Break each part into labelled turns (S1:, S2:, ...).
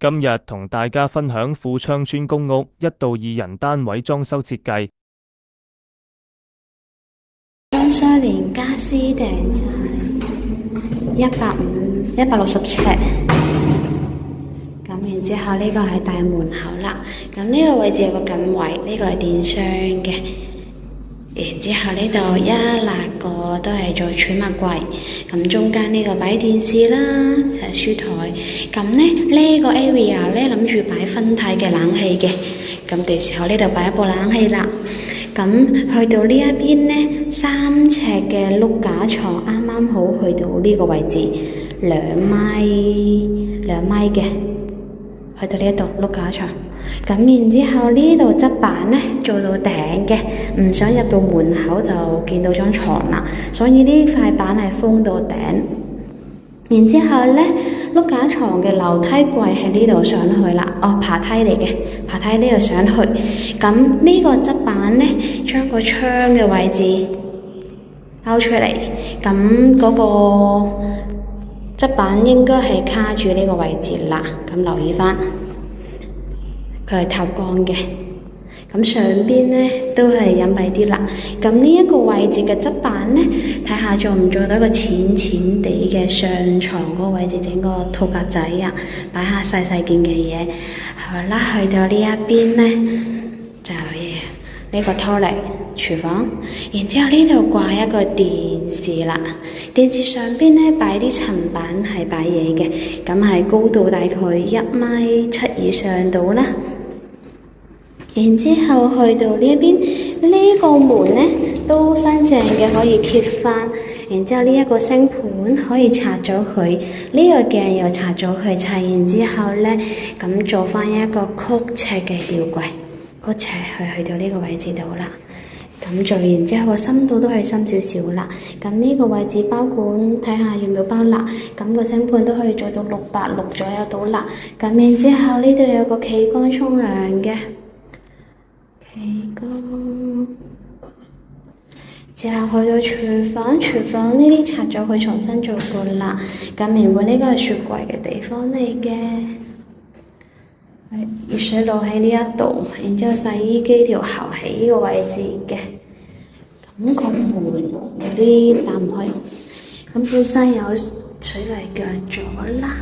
S1: 今日同大家分享富昌邨公屋1到2人單位裝修設計。
S2: 裝修連家私訂晒160尺，咁然之後呢個係大門口啦，咁呢個位置有個緊位，呢個係電商嘅。然之後呢度一辣個都係做儲物櫃，咁中間呢個擺電視啦，書台，咁呢個 area 呢諗住擺分體嘅冷氣嘅，咁到時候呢度擺一部冷氣啦。咁去到呢一邊呢，3尺嘅碌架床啱啱好去到呢個位置，2米嘅，去到呢一度碌架床。咁然之後呢度側板呢做到頂嘅，唔想入到門口就見到張床啦，所以呢塊板係封到頂。然之後呢，碌架床嘅樓梯櫃喺呢度上去啦，爬梯嚟嘅，爬梯呢度上去。咁呢個側板呢，將個窗嘅位置勾出嚟，咁嗰個側板應該係卡住呢個位置啦。咁留意翻。佢係透光嘅，咁上邊呢都係隱蔽啲啦。咁呢一個位置嘅側板呢，睇下做唔做到一個淺淺地嘅上床嗰個位置，整個套格仔啊，擺下細細件嘅嘢。好啦，去到呢一邊呢，就呢個拖嚟廚房，然之後呢度掛一個電視啦。電視上邊呢擺啲層板係擺嘢嘅，咁係高度大概1.7米以上到啦。然之後去到呢一邊，呢個門呢都新淨嘅，可以揭翻。然之後呢一個星盤可以拆咗佢，呢個鏡又拆咗佢，拆完之後呢，咁做翻一個曲尺嘅吊櫃，曲尺去到呢個位置度啦。咁做完之後個深度都係深少少啦。咁呢個位置包管睇下要唔要包蠟，咁個星盤都可以做到660左右到啦。咁然之後呢度有個企缸沖涼嘅。企缸，之後去到廚房，廚房呢啲拆咗佢重新做過啦。咁原本呢個係雪櫃嘅地方嚟嘅，熱水爐喺呢一度，然之後洗衣機條喉喺呢個位置嘅。咁個門有啲打唔開，咁本身有水泥腳咗啦。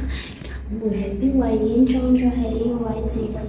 S2: 咁會喺邊位已經裝咗喺呢個位置噶啦。